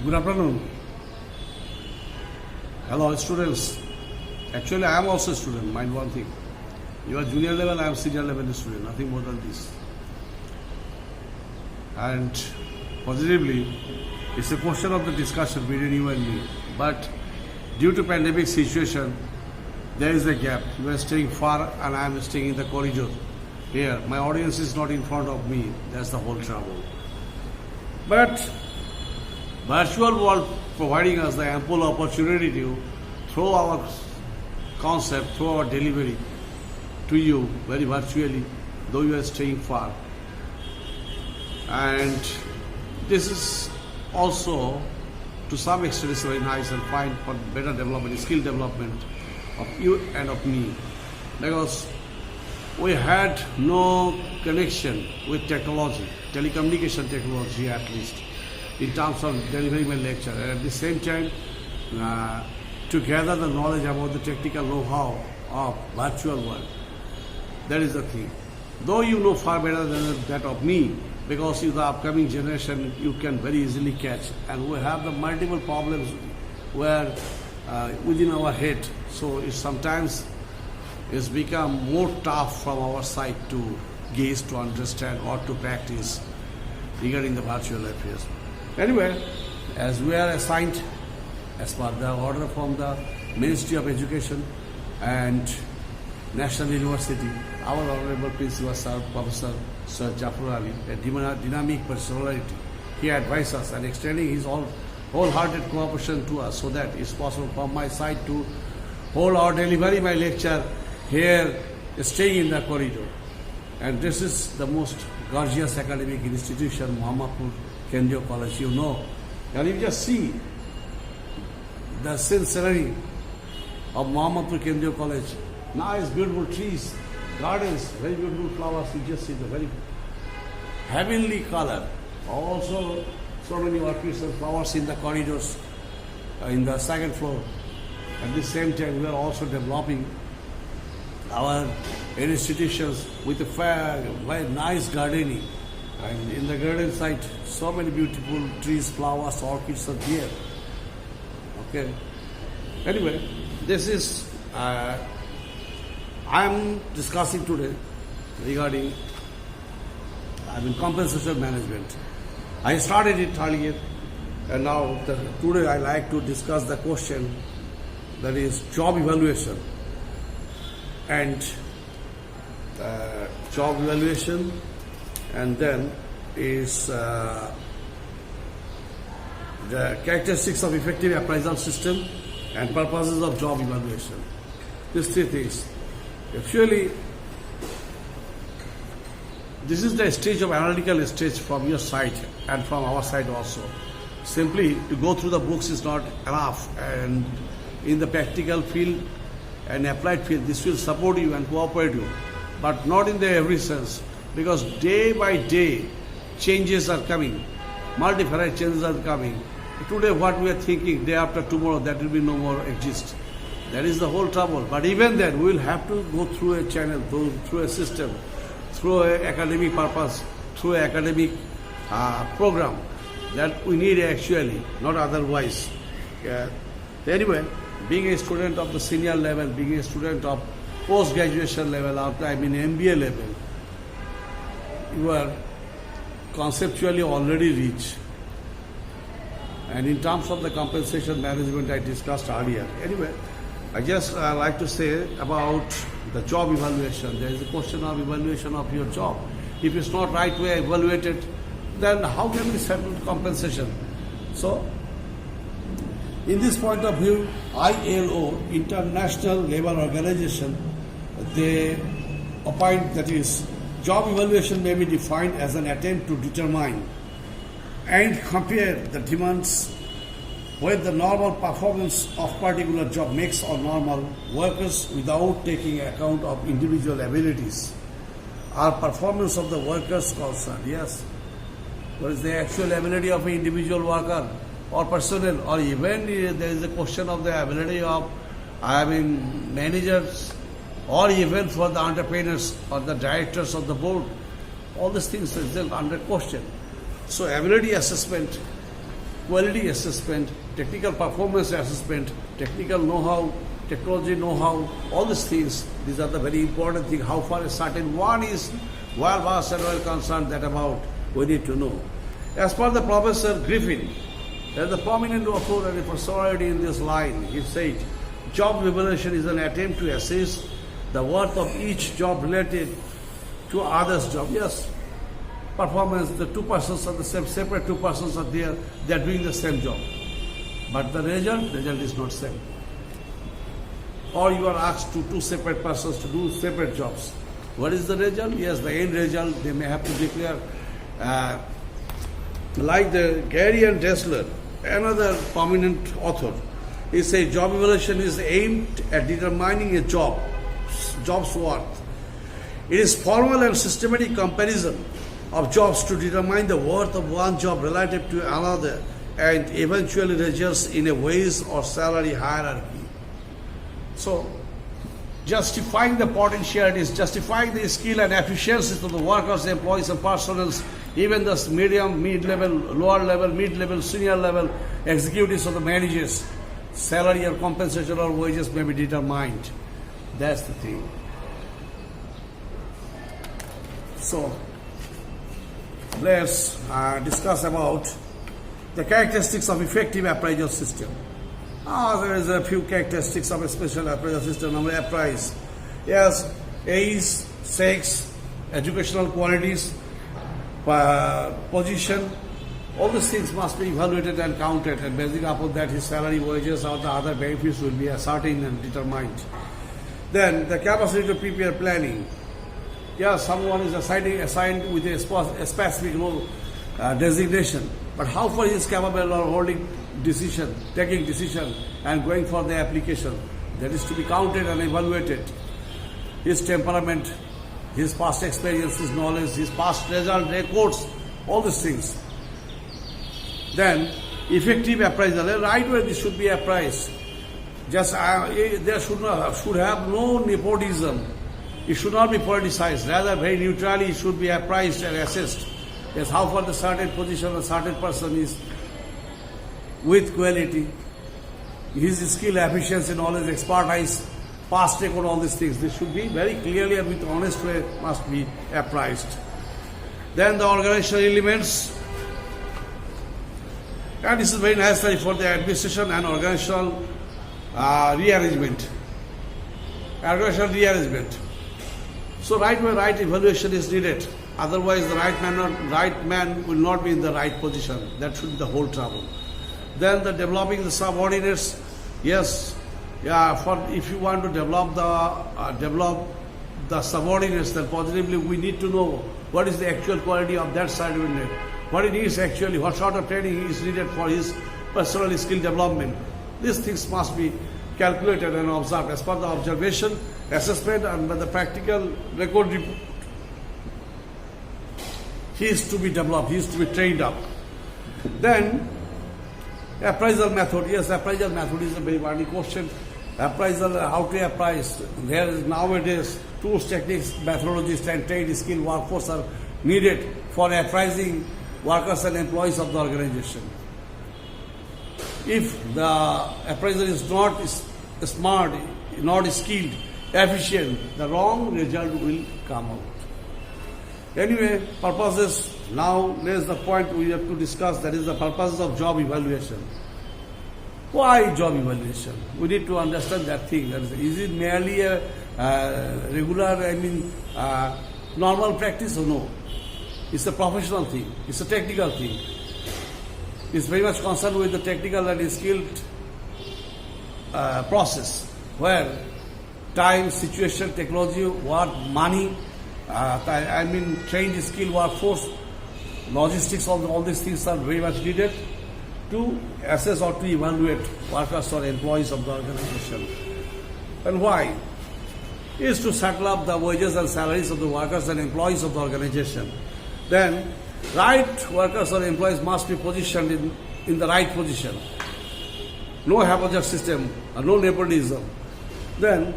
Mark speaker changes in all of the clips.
Speaker 1: Good afternoon. Hello, students. Actually, I am also a student. Mind one thing. You are junior level, I am senior level student. Nothing more than this. And positively, it's a question of the discussion between you and me. But due to pandemic situation, there is a gap. You are staying far and I am staying in the corridor. Here, my audience is not in front of me. That's the whole trouble. But virtual world providing us the ample opportunity to throw our concept, throw our delivery to you very virtually, though you are staying far. And this is also, to some extent, is very nice and fine for better development, skill development of you and of me. Because we had no connection with technology, telecommunication technology at least, in terms of delivering my lecture. And at the same time, to gather the knowledge about the technical know-how of virtual world. That is the thing. Though you know far better than that of me, because in the upcoming generation you can very easily catch. And we have the multiple problems where within our head. So it sometimes it's become more tough from our side to gaze, to understand or to practice regarding the virtual affairs. Anyway, as we are assigned as per the order from the Ministry of Education and National University, our Honorable Principal Sir, Professor Sir Jafar Ali, a dynamic personality, he advised us and extending his wholehearted cooperation to us so that it's possible from my side to hold or deliver my lecture here, staying in the corridor. And this is the most gorgeous academic institution, Mohammadpur Kendriya College, you know. And you just see the scenery of Mohammadpur Kendriya College. Nice, beautiful trees, gardens, very beautiful flowers. You just see the very heavenly color. Also, so many orchids and flowers in the corridors, in the second floor. At the same time, we are also developing our institutions with a very nice gardening. And in the garden side, so many beautiful trees, flowers, orchids are there. Okay. Anyway, this is, I am discussing today regarding, compensation management. I started it earlier, and now today I like to discuss the question that is job evaluation. And job evaluation, and then is the characteristics of effective appraisal system and purposes of job evaluation. These three things. Actually, this is the stage of analytical stage from your side and from our side also. Simply to go through the books is not enough, and in the practical field and applied field, this will support you and cooperate you, but not in the every sense, because day by day changes are coming, multifarious changes are coming. Today what we are thinking, day after tomorrow, that will be no more exist. That is the whole trouble. But even then, we will have to go through a channel, through a system, through an academic purpose, through an academic program that we need actually, not otherwise. Anyway, being a student of the senior level, being a student of post-graduation level, MBA level, you are conceptually already rich. And in terms of the compensation management I discussed earlier. Anyway, I just like to say about the job evaluation. There is a question of evaluation of your job. If it's not right way evaluated, then how can we settle compensation? So, in this point of view, ILO, International Labour Organization, they opine that is, job evaluation may be defined as an attempt to determine and compare the demands where the normal performance of particular job makes or normal workers without taking account of individual abilities or performance of the workers concerned. Yes, what is the actual ability of an individual worker or personnel, or even there is a question of the ability of managers, or even for the entrepreneurs or the directors of the board. All these things are still under question. So ability assessment quality assessment, technical performance assessment, technical know-how, technology know-how, all these things. These are the very important things. How far is certain one is well versed and well concerned that about we need to know. As per the Professor Griffin, there is a prominent authority for personality in this line. He said, job evaluation is an attempt to assess the worth of each job related to others' job. Yes, performance, the two persons are the same, separate two persons are there, they are doing the same job. But the result is not same. Or you are asked to two separate persons to do separate jobs. What is the result? Yes, the end result, they may have to declare, like the Gary and Dessler, another prominent author, he says job evaluation is aimed at determining a job's worth. It is formal and systematic comparison of jobs to determine the worth of one job relative to another and eventually results in a wage or salary hierarchy. So, justifying the potentialities, justifying the skill and efficiencies of the workers, employees and personnel, even the medium, mid-level, lower level, mid-level, senior level executives or the managers, salary or compensation or wages may be determined. That's the thing. So, let's discuss about the characteristics of effective appraisal system. There is a few characteristics of a special appraisal system. Number appraise. Yes, age, sex, educational qualities, position, all these things must be evaluated and counted, and based upon that his salary, wages or the other benefits will be ascertained and determined. Then the capacity to prepare planning. Yes, someone is assigned with a specific role designation, but how far he is capable of holding decision, taking decision and going for the application, that is to be counted and evaluated. His temperament, his past experience, his knowledge, his past result records, all these things. Then effective appraisal, a right way this should be appraised. Just there should have no nepotism. It should not be politicized. Rather, very neutrally it should be appraised and assessed. Yes, how far the certain position, a certain person is with quality, his skill, efficiency, knowledge, expertise, past record, all these things. This should be very clearly and with honest way must be appraised. Then the organizational elements, and this is very necessary for the administration and organizational rearrangement. Organizational rearrangement. So right way, right evaluation is needed. Otherwise, the right man will not be in the right position. That should be the whole trouble. Then the developing the subordinates. Yes, if you want to develop the subordinates, then positively we need to know what is the actual quality of that subordinate, what it is actually, what sort of training is needed for his personal skill development. These things must be calculated and observed as per the observation, assessment, and by the practical record report. He is to be developed, he is to be trained up. Then appraisal method. Yes, appraisal method is a very важный question. Appraisal, how to appraise. There is nowadays tools, techniques, methodologies, and trained skill workforce are needed for appraising workers and employees of the organization. If the appraiser is not smart, not skilled, efficient, the wrong result will come out. Anyway, purposes. Now, there's the point we have to discuss, that is the purposes of job evaluation. Why job evaluation? We need to understand that thing. Is it merely a regular, normal practice or no? It's a professional thing. It's a technical thing. It's very much concerned with the technical and skilled process, where time, situation, technology, work, money, trained skilled workforce, logistics, all these things are very much needed to assess or to evaluate workers or employees of the organization. And why? It is to settle up the wages and salaries of the workers and employees of the organization. Then, right workers or employees must be positioned in the right position. No haphazard system, no nepotism. Then,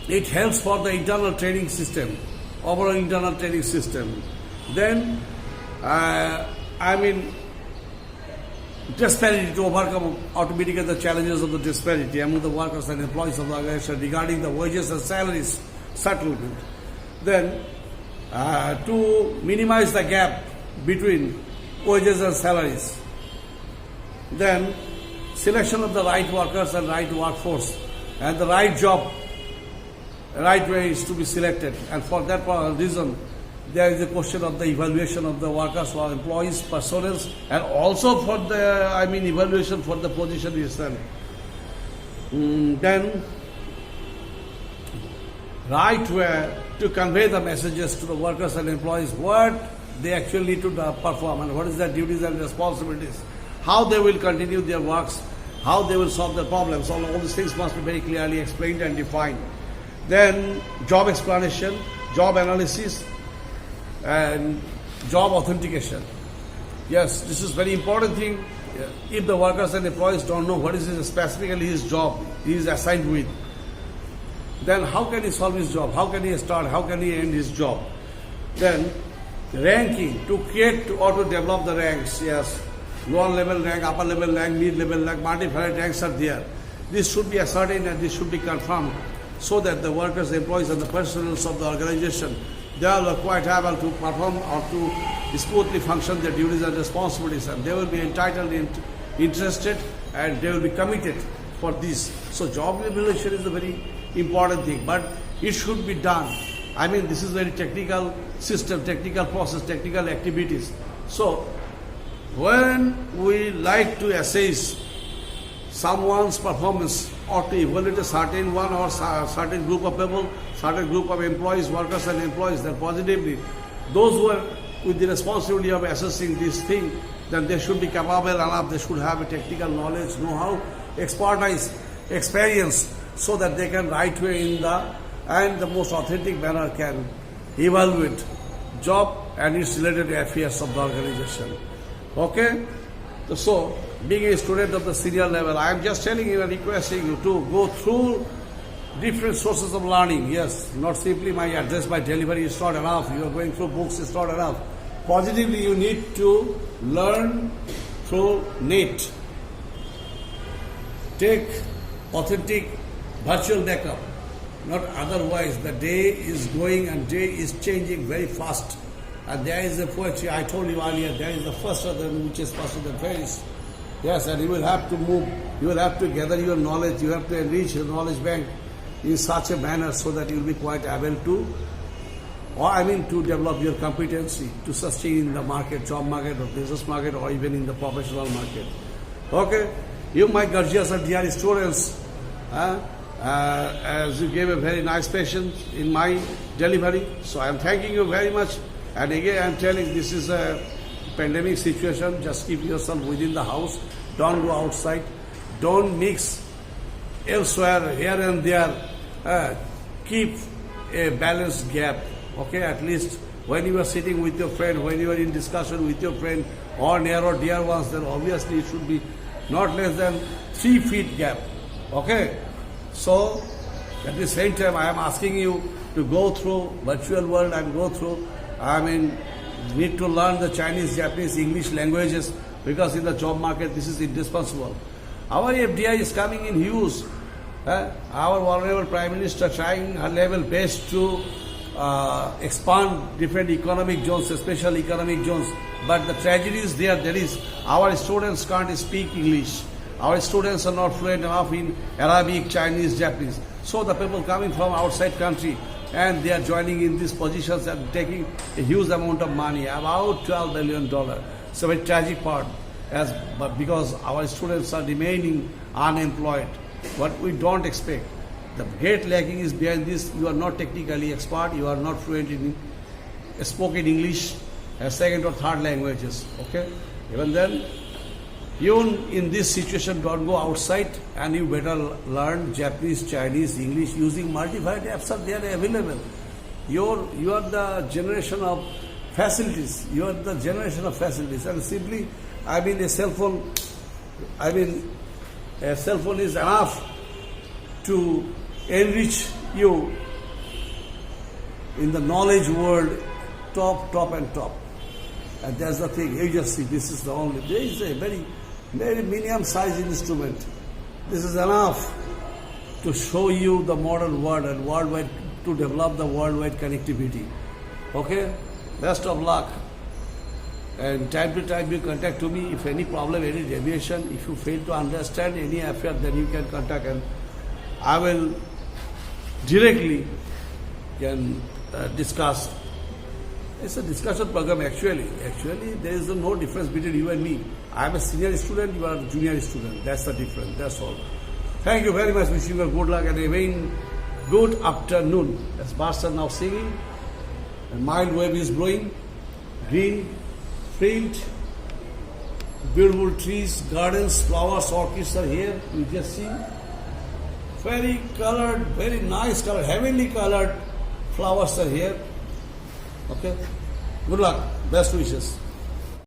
Speaker 1: it helps for the internal training system, overall internal training system. Then, disparity, to overcome or to mitigate the challenges of the disparity among the workers and employees of the organization regarding the wages and salaries settlement. Then, to minimize the gap between wages and salaries. Then, selection of the right workers and right workforce and the right job, right way is to be selected. And for that reason, there is a question of the evaluation of the workers or employees, personnel, and also for the, evaluation for the position itself. Then, right way to convey the messages to the workers and employees, what they actually need to perform and what is their duties and responsibilities, how they will continue their works, how they will solve their problems. All these things must be very clearly explained and defined. Then job explanation, job analysis, and job authentication. Yes, this is very important thing. If the workers and employees don't know what is specifically his job he is assigned with, then how can he solve his job? How can he start? How can he end his job? Then ranking, to create or to develop the ranks. Yes, lower level rank, upper level rank, mid level rank, multi-varied ranks are there. This should be ascertained and this should be confirmed so that the workers, the employees and the personnel of the organization, they are quite able to perform or to smoothly function their duties and responsibilities, and they will be entitled, interested, and they will be committed for this. So job evaluation is a very important thing, but it should be done. This is very technical system, technical process, technical activities. So when we like to assess someone's performance or to evaluate a certain one or certain group of people, certain group of employees, workers and employees, then positively, those who are with the responsibility of assessing this thing, then they should be capable enough, they should have a technical knowledge, know-how, expertise, experience, so that they can right way in the most authentic manner can evaluate job and its related affairs of the organization. Okay? So, being a student of the senior level, I am just telling you and requesting you to go through different sources of learning. Yes, not simply my address by delivery is not enough. You are going through books is not enough. Positively, you need to learn through net. Take authentic virtual backup. Not otherwise, the day is going and day is changing very fast. And there is a poetry, I told you earlier, there is the first of them which is faster than Paris. Yes, and you will have to move, you will have to gather your knowledge, you have to enrich your knowledge bank in such a manner so that you will be quite able to, to develop your competency to sustain in the market, job market or business market or even in the professional market. Okay, you my gorgeous and dear students, as you gave a very nice patience in my delivery, so I am thanking you very much. And again, I am telling this is a pandemic situation. Just keep yourself within the house. Don't go outside. Don't mix elsewhere, here and there. Keep a balanced gap. Okay, at least when you are sitting with your friend, when you are in discussion with your friend or near or dear ones, then obviously it should be not less than 3 feet gap. Okay, so at the same time, I am asking you to go through virtual world and go through. Need to learn the Chinese, Japanese, English languages because in the job market this is indispensable. Our FDI is coming in huge. Our honorable Prime Minister trying her level best to expand different economic zones, special economic zones. But the tragedy is there is our students can't speak English. Our students are not fluent enough in Arabic, Chinese, Japanese. So the people coming from outside country and they are joining in these positions and taking a huge amount of money, about $12 billion. So a tragic part, but because our students are remaining unemployed. What we don't expect, the great lacking is behind this. You are not technically expert, you are not fluent in spoken English as second or third languages. Okay, even then, even in this situation, don't go outside and you better learn Japanese, Chinese, English using multi-varied apps are there available. You are the generation of facilities. You are the generation of facilities. And simply, a cell phone, a cell phone is enough to enrich you in the knowledge world, top and top. And that's the thing, you just see, this is the only, there is a very very minimum size instrument. This is enough to show you the modern world and worldwide, to develop the worldwide connectivity. Okay? Best of luck. And time to time you contact to me if any problem, any deviation, if you fail to understand any affair, then you can contact and I will directly can discuss. It's a discussion program actually. Actually, there is no difference between you and me. I am a senior student, you are a junior student. That's the difference. That's all. Thank you very much. Wishing you good luck and a very good afternoon. As birds are now singing, and mild wave is blowing, green, print, beautiful trees, gardens, flowers, orchids are here. You just see. Very colored, very nice colored, heavenly colored flowers are here. Okay. Good luck. Best wishes.